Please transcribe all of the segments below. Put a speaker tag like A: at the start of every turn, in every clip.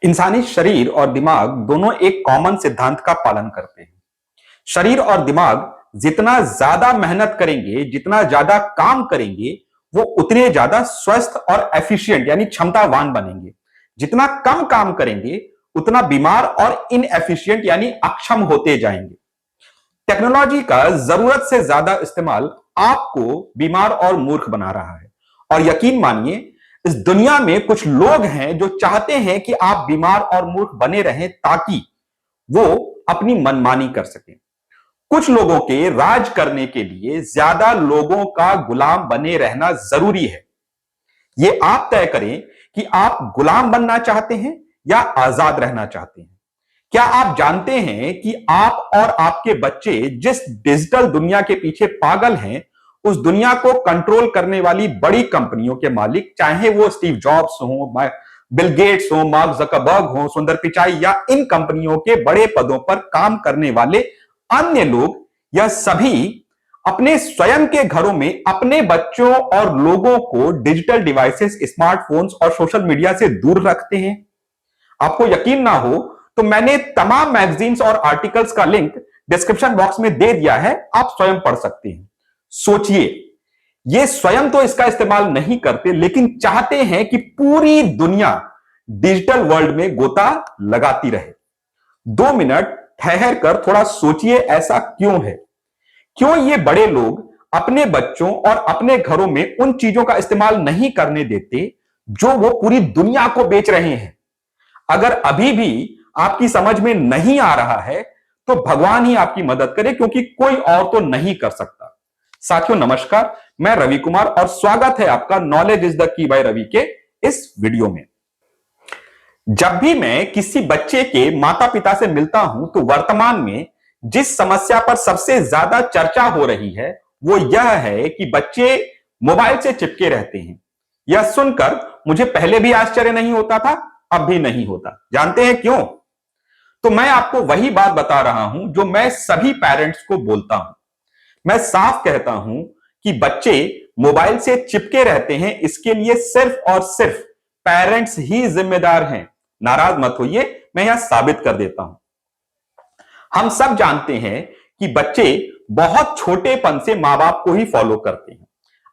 A: इंसानी शरीर और दिमाग दोनों एक कॉमन सिद्धांत का पालन करते हैं। शरीर और दिमाग जितना ज्यादा मेहनत करेंगे, जितना ज्यादा काम करेंगे, वो उतने ज्यादा स्वस्थ और एफिशिएंट यानी क्षमतावान बनेंगे। जितना कम काम करेंगे, उतना बीमार और इनएफिशिएंट यानी अक्षम होते जाएंगे। टेक्नोलॉजी का जरूरत से ज्यादा इस्तेमाल आपको बीमार और मूर्ख बना रहा है। और यकीन मानिए, इस दुनिया में कुछ लोग हैं जो चाहते हैं कि आप बीमार और मूर्ख बने रहें ताकि वो अपनी मनमानी कर सकें। कुछ लोगों के राज करने के लिए ज्यादा लोगों का गुलाम बने रहना जरूरी है। ये आप तय करें कि आप गुलाम बनना चाहते हैं या आजाद रहना चाहते हैं। क्या आप जानते हैं कि आप और आपके बच्चे जिस डिजिटल दुनिया के पीछे पागल हैं, उस दुनिया को कंट्रोल करने वाली बड़ी कंपनियों के मालिक, चाहे वो स्टीव जॉब्स हो, बिल गेट्स हो, मार्क जकरबर्ग हो, सुंदर पिचाई या इन कंपनियों के बड़े पदों पर काम करने वाले अन्य लोग, यह सभी अपने स्वयं के घरों में अपने बच्चों और लोगों को डिजिटल डिवाइसेस, स्मार्टफोन्स और सोशल मीडिया से दूर रखते हैं। आपको यकीन ना हो तो मैंने तमाम मैगजीन्स और आर्टिकल्स का लिंक डिस्क्रिप्शन बॉक्स में दे दिया है, आप स्वयं पढ़ सकते हैं। सोचिए, ये स्वयं तो इसका इस्तेमाल नहीं करते, लेकिन चाहते हैं कि पूरी दुनिया डिजिटल वर्ल्ड में गोता लगाती रहे। 2 मिनट ठहर कर थोड़ा सोचिए, ऐसा क्यों है? क्यों ये बड़े लोग अपने बच्चों और अपने घरों में उन चीजों का इस्तेमाल नहीं करने देते जो वो पूरी दुनिया को बेच रहे हैं? अगर अभी भी आपकी समझ में नहीं आ रहा है तो भगवान ही आपकी मदद करे, क्योंकि कोई और तो नहीं कर सकता। साथियों नमस्कार, मैं रवि कुमार और स्वागत है आपका knowledge is the key by Ravi के इस वीडियो में। जब भी मैं किसी बच्चे के माता पिता से मिलता हूं तो वर्तमान में जिस समस्या पर सबसे ज्यादा चर्चा हो रही है वो यह है कि बच्चे मोबाइल से चिपके रहते हैं। यह सुनकर मुझे पहले भी आश्चर्य नहीं होता था, अब भी नहीं होता। जानते हैं क्यों? तो मैं आपको वही बात बता रहा हूं जो मैं सभी पेरेंट्स को बोलता हूं। मैं साफ कहता हूं कि बच्चे मोबाइल से चिपके रहते हैं, इसके लिए सिर्फ और सिर्फ पेरेंट्स ही जिम्मेदार हैं। नाराज मत होइए, मैं यहां साबित कर देता हूं। हम सब जानते हैं कि बच्चे बहुत छोटेपन से मां बाप को ही फॉलो करते हैं।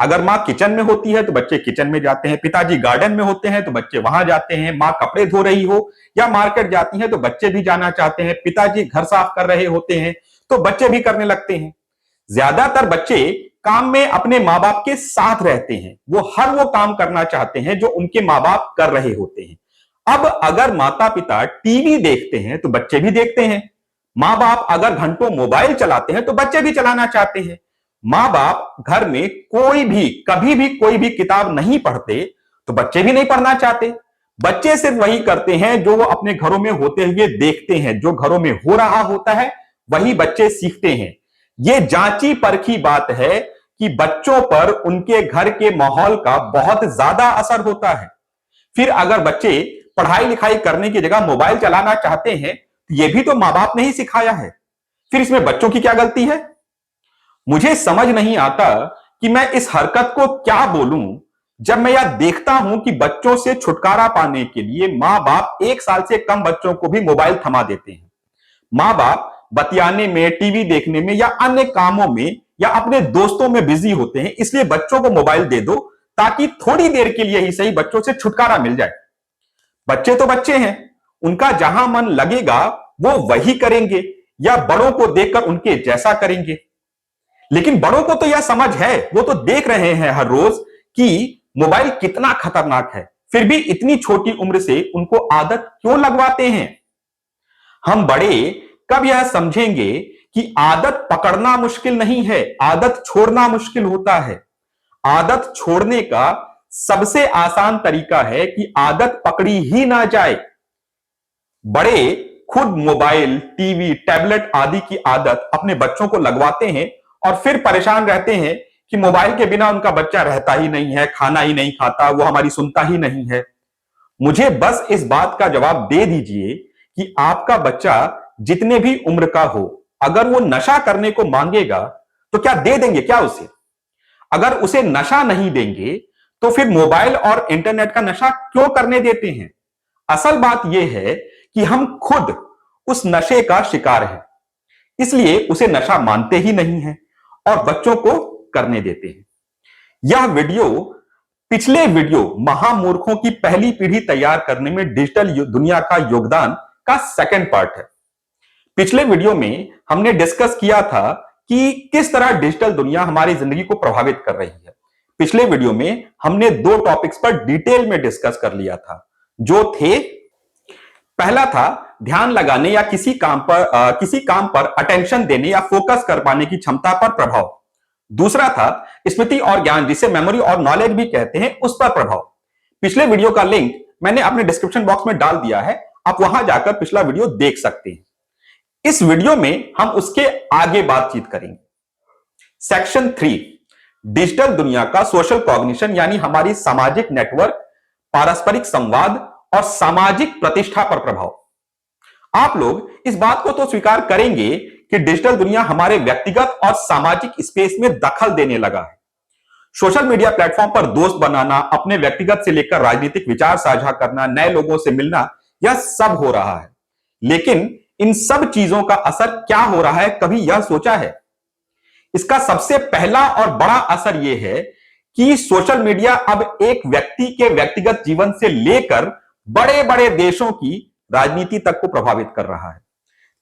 A: अगर मां किचन में होती है तो बच्चे किचन में जाते हैं, पिताजी गार्डन में होते हैं तो बच्चे वहां जाते हैं, मां कपड़े धो रही हो या मार्केट जाती है तो बच्चे भी जाना चाहते हैं, पिताजी घर साफ कर रहे होते हैं तो बच्चे भी करने लगते हैं। ज्यादातर बच्चे काम में अपने मां बाप के साथ रहते हैं, वो हर वो काम करना चाहते हैं जो उनके मां बाप कर रहे होते हैं। अब अगर माता पिता टीवी देखते हैं तो बच्चे भी देखते हैं, मां बाप अगर घंटों मोबाइल चलाते हैं तो बच्चे भी चलाना चाहते हैं। मां बाप घर में कोई भी कभी भी कोई भी किताब नहीं पढ़ते तो बच्चे भी नहीं पढ़ना चाहते। बच्चे सिर्फ वही करते हैं जो वो अपने घरों में होते हुए देखते हैं, जो घरों में हो रहा होता है वही बच्चे सीखते हैं। ये जांची परखी बात है कि बच्चों पर उनके घर के माहौल का बहुत ज्यादा असर होता है। फिर अगर बच्चे पढ़ाई लिखाई करने की जगह मोबाइल चलाना चाहते हैं, ये भी तो मां बाप ने ही सिखाया है, फिर इसमें बच्चों की क्या गलती है? मुझे समझ नहीं आता कि मैं इस हरकत को क्या बोलूं जब मैं यह देखता हूं कि बच्चों से छुटकारा पाने के लिए मां बाप 1 साल से कम बच्चों को भी मोबाइल थमा देते हैं। मां बाप बतियाने में, टीवी देखने में या अन्य कामों में या अपने दोस्तों में बिजी होते हैं, इसलिए बच्चों को मोबाइल दे दो ताकि थोड़ी देर के लिए ही सही बच्चों से छुटकारा मिल जाए। बच्चे तो बच्चे हैं, उनका जहां मन लगेगा वो वही करेंगे या बड़ों को देखकर उनके जैसा करेंगे। लेकिन बड़ों को तो यह समझ है, वो तो देख रहे हैं हर रोज कि मोबाइल कितना खतरनाक है, फिर भी इतनी छोटी उम्र से उनको आदत क्यों लगवाते हैं? हम बड़े कब यह समझेंगे कि आदत पकड़ना मुश्किल नहीं है, आदत छोड़ना मुश्किल होता है। आदत छोड़ने का सबसे आसान तरीका है कि आदत पकड़ी ही ना जाए। बड़े खुद मोबाइल, टीवी, टैबलेट आदि की आदत अपने बच्चों को लगवाते हैं और फिर परेशान रहते हैं कि मोबाइल के बिना उनका बच्चा रहता ही नहीं है, खाना ही नहीं खाता, वो हमारी सुनता ही नहीं है। मुझे बस इस बात का जवाब दे दीजिए कि आपका बच्चा जितने भी उम्र का हो, अगर वो नशा करने को मांगेगा तो क्या दे देंगे क्या उसे? अगर उसे नशा नहीं देंगे तो फिर मोबाइल और इंटरनेट का नशा क्यों करने देते हैं? असल बात यह है कि हम खुद उस नशे का शिकार हैं, इसलिए उसे नशा मानते ही नहीं हैं और बच्चों को करने देते हैं। यह वीडियो पिछले वीडियो महामूर्खों की पहली पीढ़ी तैयार करने में डिजिटल दुनिया का योगदान का सेकंड पार्ट है। पिछले वीडियो में हमने डिस्कस किया था कि किस तरह डिजिटल दुनिया हमारी जिंदगी को प्रभावित कर रही है। पिछले वीडियो में हमने दो टॉपिक्स पर डिटेल में डिस्कस कर लिया था, जो थे, पहला था ध्यान लगाने या किसी काम पर अटेंशन देने या फोकस कर पाने की क्षमता पर प्रभाव। दूसरा था स्मृति और ज्ञान, जिसे मेमोरी और नॉलेज भी कहते हैं, उस पर प्रभाव। पिछले वीडियो का लिंक मैंने अपने डिस्क्रिप्शन बॉक्स में डाल दिया है, आप वहां जाकर पिछला वीडियो देख सकते हैं। इस वीडियो में हम उसके आगे बातचीत करेंगे। सेक्शन 3, डिजिटल दुनिया का सोशल कॉग्निशन, यानी हमारी सामाजिक नेटवर्क, पारस्परिक संवाद और सामाजिक प्रतिष्ठा पर प्रभाव। आप लोग इस बात को तो स्वीकार करेंगे कि डिजिटल दुनिया हमारे व्यक्तिगत और सामाजिक स्पेस में दखल देने लगा है। सोशल मीडिया प्लेटफॉर्म पर दोस्त बनाना, अपने व्यक्तिगत से लेकर राजनीतिक विचार साझा करना, नए लोगों से मिलना, यह सब हो रहा है। लेकिन इन सब चीजों का असर क्या हो रहा है, कभी यह सोचा है? इसका सबसे पहला और बड़ा असर यह है कि सोशल मीडिया अब एक व्यक्ति के व्यक्तिगत जीवन से लेकर बड़े बड़े देशों की राजनीति तक को प्रभावित कर रहा है।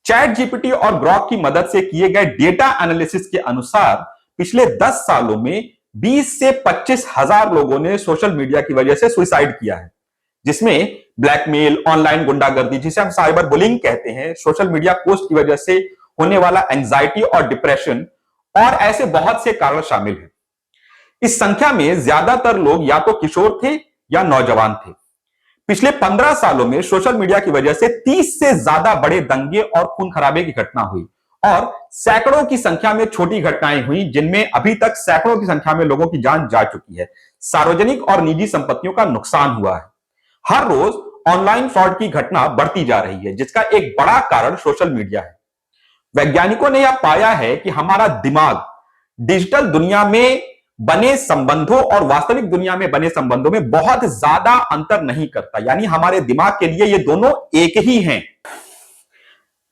A: चैट जीपीटी और ग्रॉक की मदद से किए गए डेटा एनालिसिस के अनुसार पिछले 10 सालों में 20 से 25 हजार लोगों ने सोशल मीडिया की वजह से सुसाइड किया है, जिसमें ब्लैकमेल, ऑनलाइन गुंडागर्दी, जिसे हम साइबर बुलिंग कहते हैं, सोशल मीडिया पोस्ट की वजह से होने वाला एंजाइटी और डिप्रेशन और ऐसे बहुत से कारण शामिल हैं। इस संख्या में ज्यादातर लोग या तो किशोर थे या नौजवान थे। पिछले 15 सालों में सोशल मीडिया की वजह से 30 से ज्यादा बड़े दंगे और खून खराबे की घटना हुई और सैकड़ों की संख्या में छोटी घटनाएं हुई, जिनमें अभी तक सैकड़ों की संख्या में लोगों की जान जा चुकी है। सार्वजनिक और निजी संपत्तियों का नुकसान हुआ है। हर रोज ऑनलाइन फ्रॉड की घटना बढ़ती जा रही है, जिसका एक बड़ा कारण सोशल मीडिया है। वैज्ञानिकों ने यह पाया है कि हमारा दिमाग डिजिटल दुनिया में बने संबंधों और वास्तविक दुनिया में बने संबंधों में बहुत ज्यादा अंतर नहीं करता, यानी हमारे दिमाग के लिए ये दोनों एक ही हैं।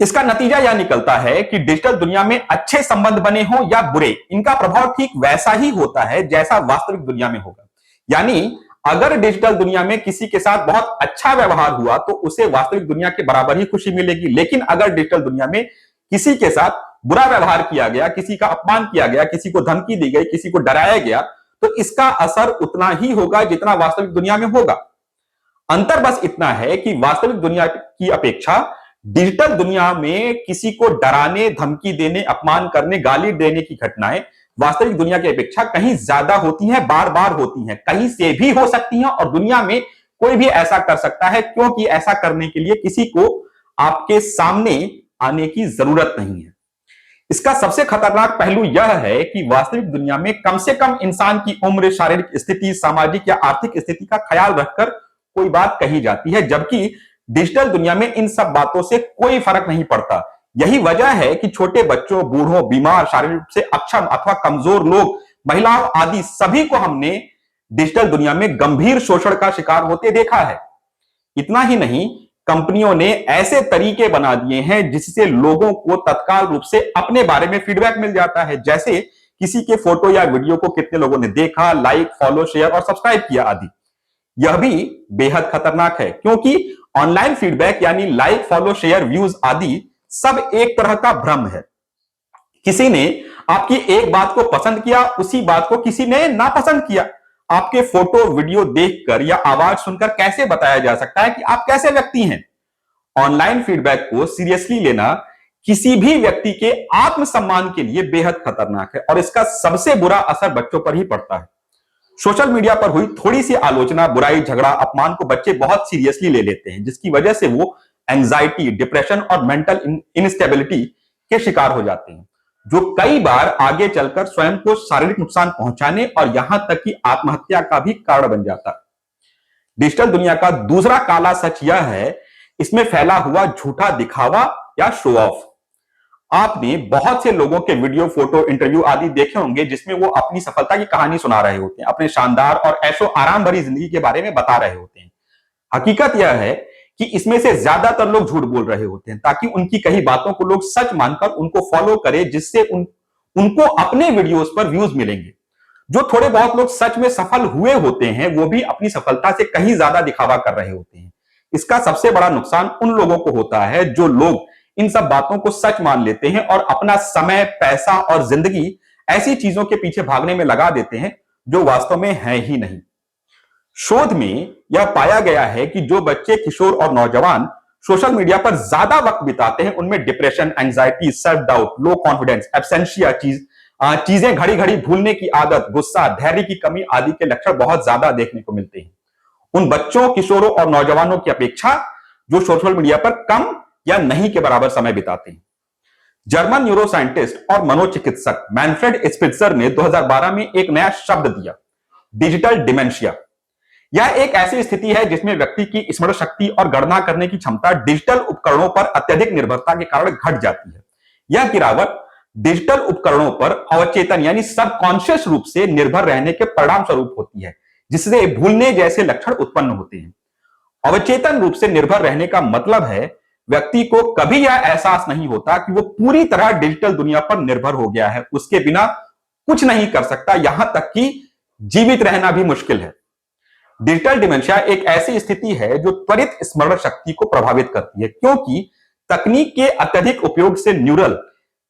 A: इसका नतीजा यह निकलता है कि डिजिटल दुनिया में अच्छे संबंध बने हों या बुरे, इनका प्रभाव ठीक वैसा ही होता है जैसा वास्तविक दुनिया में होगा। यानी अगर डिजिटल दुनिया में किसी के साथ बहुत अच्छा व्यवहार हुआ तो उसे वास्तविक दुनिया के बराबर ही खुशी मिलेगी, लेकिन अगर डिजिटल दुनिया में किसी के साथ बुरा व्यवहार किया गया, किसी का अपमान किया गया, किसी को धमकी दी गई, किसी को डराया गया, तो इसका असर उतना ही होगा जितना वास्तविक दुनिया में होगा। अंतर बस इतना है कि वास्तविक दुनिया की अपेक्षा डिजिटल दुनिया में किसी को डराने, धमकी देने, अपमान करने, गाली देने की घटनाएं वास्तविक दुनिया की अपेक्षा कहीं ज्यादा होती हैं, बार बार होती हैं, कहीं से भी हो सकती हैं और दुनिया में कोई भी ऐसा कर सकता है, क्योंकि ऐसा करने के लिए किसी को आपके सामने आने की जरूरत नहीं है। इसका सबसे खतरनाक पहलू यह है कि वास्तविक दुनिया में कम से कम इंसान की उम्र, शारीरिक स्थिति, सामाजिक या आर्थिक स्थिति का ख्याल रखकर कोई बात कही जाती है, जबकि डिजिटल दुनिया में इन सब बातों से कोई फर्क नहीं पड़ता। यही वजह है कि छोटे बच्चों, बूढ़ों, बीमार, शारीरिक रूप से अक्षम अथवा कमजोर लोग, महिलाओं आदि सभी को हमने डिजिटल दुनिया में गंभीर शोषण का शिकार होते देखा है। इतना ही नहीं, कंपनियों ने ऐसे तरीके बना दिए हैं जिससे लोगों को तत्काल रूप से अपने बारे में फीडबैक मिल जाता है, जैसे किसी के फोटो या वीडियो को कितने लोगों ने देखा, लाइक, फॉलो, शेयर और सब्सक्राइब किया आदि। यह भी बेहद खतरनाक है, क्योंकि ऑनलाइन फीडबैक यानी लाइक, फॉलो, शेयर, व्यूज आदि सब एक तरह का भ्रम है। किसी ने आपकी एक बात को पसंद किया, उसी बात को किसी ने नापसंद किया। आपके फोटो, वीडियो देखकर या आवाज सुनकर कैसे बताया जा सकता है कि आप कैसे व्यक्ति हैं? ऑनलाइन फीडबैक को सीरियसली लेना किसी भी व्यक्ति के आत्मसम्मान के लिए बेहद खतरनाक है और इसका सबसे बुरा असर बच्चों पर ही पड़ता है। सोशल मीडिया पर हुई थोड़ी सी आलोचना, बुराई, झगड़ा, अपमान को बच्चे बहुत सीरियसली ले लेते हैं, जिसकी वजह से वो एंजाइटी, डिप्रेशन और मेंटल इनस्टेबिलिटी के शिकार हो जाते हैं, जो कई बार आगे चलकर स्वयं को शारीरिक नुकसान पहुंचाने और यहां तक कि आत्महत्या का भी कारण बन जाता है। डिजिटल दुनिया का दूसरा काला सच यह है, इसमें फैला हुआ झूठा दिखावा या शो ऑफ। आपने बहुत से लोगों के वीडियो, फोटो, इंटरव्यू आदि देखे होंगे जिसमें वो अपनी सफलता की कहानी सुना रहे होते हैं, अपने शानदार और ऐशो आराम भरी जिंदगी के बारे में बता रहे होते हैं। हकीकत यह है कि इसमें से ज्यादातर लोग झूठ बोल रहे होते हैं, ताकि उनकी कही बातों को लोग सच मानकर उनको फॉलो करें, जिससे उनको अपने वीडियोस पर व्यूज मिलेंगे। जो थोड़े बहुत लोग सच में सफल हुए होते हैं, वो भी अपनी सफलता से कहीं ज्यादा दिखावा कर रहे होते हैं। इसका सबसे बड़ा नुकसान उन लोगों को होता है जो लोग इन सब बातों को सच मान लेते हैं और अपना समय, पैसा और जिंदगी ऐसी चीजों के पीछे भागने में लगा देते हैं जो वास्तव में है ही नहीं। शोध में यह पाया गया है कि जो बच्चे, किशोर और नौजवान सोशल मीडिया पर ज्यादा वक्त बिताते हैं, उनमें depression, anxiety, self doubt, low confidence, absentia, चीजें घड़ी घड़ी भूलने की आदत, गुस्सा, धैर्य की कमी आदि के लक्षण बहुत ज्यादा देखने को मिलते हैं उन बच्चों, किशोरों और नौजवानों की अपेक्षा जो सोशल मीडिया पर कम या नहीं के बराबर समय बिताते हैं। जर्मन न्यूरोसाइंटिस्ट और मनोचिकित्सक मैनफ्रेड स्पिट्जर ने 2012 में एक नया शब्द दिया, डिजिटल डिमेंशिया। यह एक ऐसी स्थिति है जिसमें व्यक्ति की स्मरण शक्ति और गणना करने की क्षमता डिजिटल उपकरणों पर अत्यधिक निर्भरता के कारण घट जाती है। यह गिरावट डिजिटल उपकरणों पर अवचेतन यानी सबकॉन्शियस रूप से निर्भर रहने के परिणाम स्वरूप होती है, जिससे भूलने जैसे लक्षण उत्पन्न होते हैं। अवचेतन रूप से निर्भर रहने का मतलब है व्यक्ति को कभी यह एहसास नहीं होता कि वो पूरी तरह डिजिटल दुनिया पर निर्भर हो गया है, उसके बिना कुछ नहीं कर सकता, यहां तक कि जीवित रहना भी मुश्किल है। डिजिटल डिमेंशिया एक ऐसी स्थिति है जो त्वरित स्मरण शक्ति को प्रभावित करती है, क्योंकि तकनीक के अत्यधिक उपयोग से न्यूरल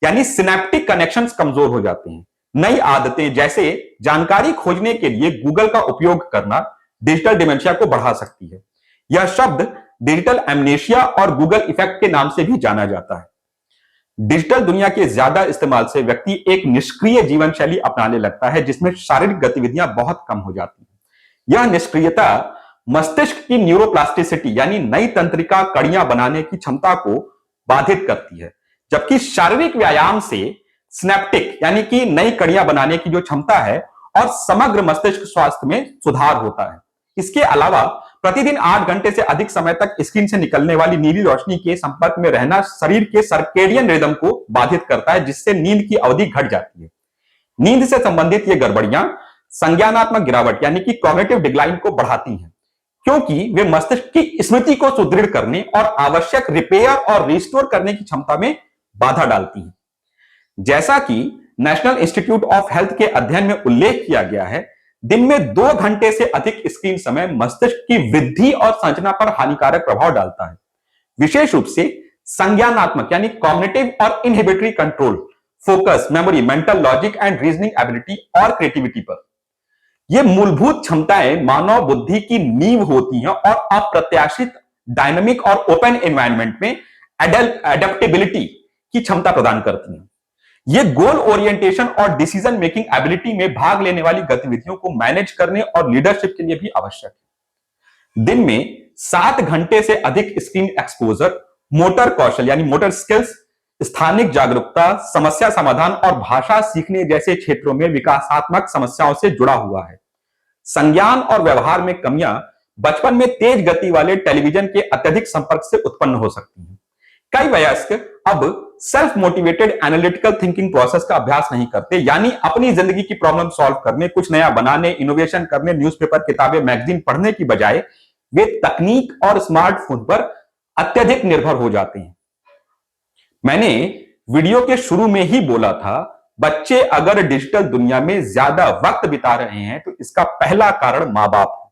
A: यानी सिनेप्टिक कनेक्शंस कमजोर हो जाते हैं। नई आदतें जैसे जानकारी खोजने के लिए गूगल का उपयोग करना डिजिटल डिमेंशिया को बढ़ा सकती है। यह शब्द डिजिटल एमनेशिया और गूगल इफेक्ट के नाम से भी जाना जाता है। डिजिटल दुनिया के ज्यादा इस्तेमाल से व्यक्ति एक निष्क्रिय जीवन शैली अपनाने लगता है, जिसमें शारीरिक गतिविधियां बहुत कम हो जाती हैं। यह निष्क्रियता मस्तिष्क की न्यूरोप्लास्टिसिटी यानी नई तंत्रिका कड़ियां बनाने की क्षमता को बाधित करती है, जबकि शारीरिक व्यायाम से सिनेप्टिक यानी कि नई कड़ियां बनाने की जो क्षमता है और समग्र मस्तिष्क स्वास्थ्य में सुधार होता है। इसके अलावा प्रतिदिन 8 घंटे से अधिक समय तक स्क्रीन से निकलने वाली नीली रोशनी के संपर्क में रहना शरीर के सर्केडियन रिदम को बाधित करता है, जिससे नींद की अवधि घट जाती है। नींद से संबंधित ये गड़बड़ियां संज्ञानात्मक गिरावट यानी कि कॉग्निटिव डिक्लाइन को बढ़ाती हैं, क्योंकि वे मस्तिष्क की स्मृति को सुदृढ़ करने और आवश्यक रिपेयर और रिस्टोर करने की क्षमता में बाधा डालती हैं। जैसा कि नेशनल इंस्टीट्यूट ऑफ हेल्थ के अध्ययन में उल्लेख किया गया है, दिन में 2 घंटे से अधिक स्क्रीन समय मस्तिष्क की वृद्धि और संरचना पर हानिकारक प्रभाव डालता है, विशेष रूप से संज्ञानात्मक यानी कॉग्निटिव और inhibitory control, focus, memory, mental logic and reasoning ability और क्रिएटिविटी पर। ये मूलभूत क्षमताएं मानव बुद्धि की नींव होती हैं और अप्रत्याशित, डायनामिक और ओपन एनवायरनमेंट में एडेप्टेबिलिटी की क्षमता प्रदान करती हैं। ये गोल ओरिएंटेशन और डिसीजन मेकिंग एबिलिटी में भाग लेने वाली गतिविधियों को मैनेज करने और लीडरशिप के लिए भी आवश्यक है। दिन में 7 घंटे से अधिक स्क्रीन एक्सपोजर मोटर कौशल यानी मोटर स्किल्स, स्थानिक जागरूकता, समस्या समाधान और भाषा सीखने जैसे क्षेत्रों में विकासात्मक समस्याओं से जुड़ा हुआ है। संज्ञान और व्यवहार में कमियां बचपन में तेज गति वाले टेलीविजन के अत्यधिक संपर्क से उत्पन्न हो सकती हैं। कई वयस्क अब self motivated analytical thinking process का अभ्यास नहीं करते, यानी अपनी जिंदगी की प्रॉब्लम सॉल्व करने, कुछ नया बनाने, इनोवेशन करने, न्यूज़पेपर, किताबें, मैगजीन पढ़ने की बजाय वे तकनीक और स्मार्टफोन पर अत्यधिक निर्भर हो जाते हैं। मैंने वीडियो के शुरू में ही बोला था, बच्चे अगर डिजिटल दुनिया में ज्यादा वक्त बिता रहे हैं तो इसका पहला कारण मां बाप है।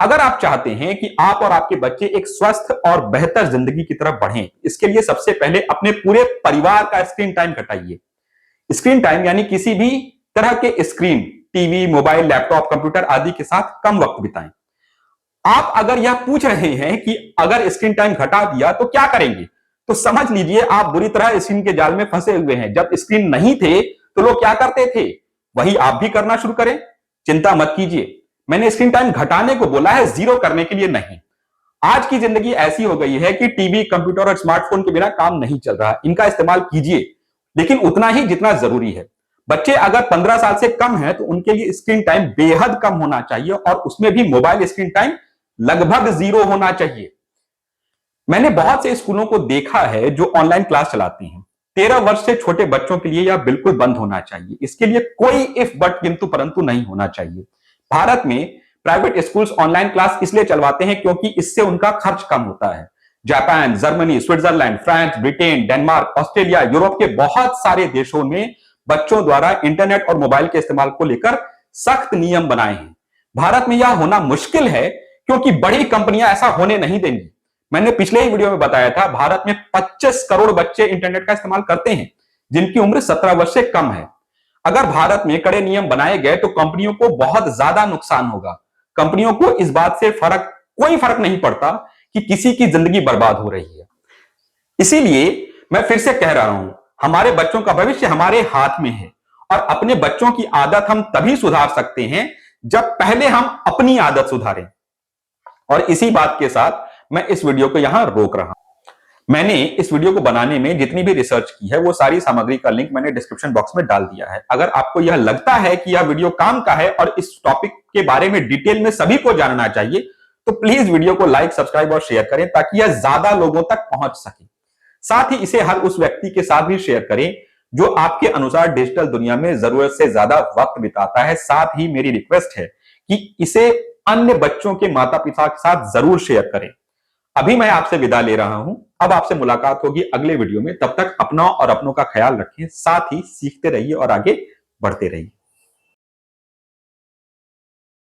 A: अगर आप चाहते हैं कि आप और आपके बच्चे एक स्वस्थ और बेहतर जिंदगी की तरफ बढ़ें, इसके लिए सबसे पहले अपने पूरे परिवार का स्क्रीन टाइम घटाइए। स्क्रीन टाइम यानी किसी भी तरह के screen, TV, mobile, laptop, computer आदि के साथ कम वक्त बिताएं। आप अगर यह पूछ रहे हैं कि अगर स्क्रीन टाइम घटा दिया तो क्या करेंगे, तो समझ लीजिए आप बुरी तरह स्क्रीन के जाल में फंसे हुए हैं। जब स्क्रीन नहीं थे तो लोग क्या करते थे, वही आप भी करना शुरू करें। चिंता मत कीजिए, मैंने स्क्रीन टाइम घटाने को बोला है, जीरो करने के लिए नहीं। आज की जिंदगी ऐसी हो गई है कि टीवी, कंप्यूटर और स्मार्टफोन के बिना काम नहीं चल रहा। इनका इस्तेमाल कीजिए, लेकिन उतना ही जितना जरूरी है। बच्चे अगर 15 साल से कम है तो उनके लिए स्क्रीन टाइम बेहद कम होना चाहिए और उसमें भी मोबाइल स्क्रीन टाइम लगभग 0 होना चाहिए। मैंने बहुत से स्कूलों को देखा है जो ऑनलाइन क्लास चलाते हैं। 13 वर्ष से छोटे बच्चों के लिए यह बिल्कुल बंद होना चाहिए। इसके लिए कोई इफ बट किंतु परंतु नहीं होना चाहिए। भारत में प्राइवेट स्कूल्स ऑनलाइन क्लास इसलिए चलवाते हैं क्योंकि इससे उनका खर्च कम होता है। Japan, Germany, Switzerland, France, Britain, Denmark, Australia, Europe के बहुत सारे देशों में बच्चों द्वारा इंटरनेट और मोबाइल के इस्तेमाल को लेकर सख्त नियम बनाए हैं। भारत में यह होना मुश्किल है क्योंकि बड़ी कंपनियां ऐसा होने नहीं देंगी। मैंने पिछले ही वीडियो में बताया था, भारत में 25 करोड़ बच्चे इंटरनेट का इस्तेमाल करते हैं जिनकी उम्र 17 वर्ष से कम है। अगर भारत में कड़े नियम बनाए गए तो कंपनियों को बहुत ज्यादा नुकसान होगा। कंपनियों को इस बात से कोई फर्क नहीं पड़ता कि किसी की जिंदगी बर्बाद हो रही है। इसीलिए मैं फिर से कह रहा हूं, हमारे बच्चों का भविष्य हमारे हाथ में है और अपने बच्चों की आदत हम तभी सुधार सकते हैं जब पहले हम अपनी आदत सुधारें। और इसी बात के साथ मैं इस वीडियो को यहां रोक रहा हूं। मैंने इस वीडियो को बनाने में जितनी भी रिसर्च की है वो सारी सामग्री का लिंक मैंने डिस्क्रिप्शन बॉक्स में डाल दिया है। अगर आपको यह लगता है कि यह वीडियो काम का है और इस टॉपिक के बारे में डिटेल में सभी को जानना चाहिए तो प्लीज वीडियो को लाइक, सब्सक्राइब और शेयर करें ताकि यह ज्यादा लोगों तक पहुंच सके। साथ ही इसे हर उस व्यक्ति के साथ भी शेयर करें जो आपके अनुसार डिजिटल दुनिया में जरूरत से ज्यादा वक्त बिताता है। साथ ही मेरी रिक्वेस्ट है कि इसे अन्य बच्चों के माता पिता के साथ जरूर शेयर करें। अभी मैं आपसे विदा ले रहा हूं, अब आपसे मुलाकात होगी अगले वीडियो में। तब तक अपना और अपनों का ख्याल रखें, साथ ही सीखते रहिए और आगे बढ़ते रहिए।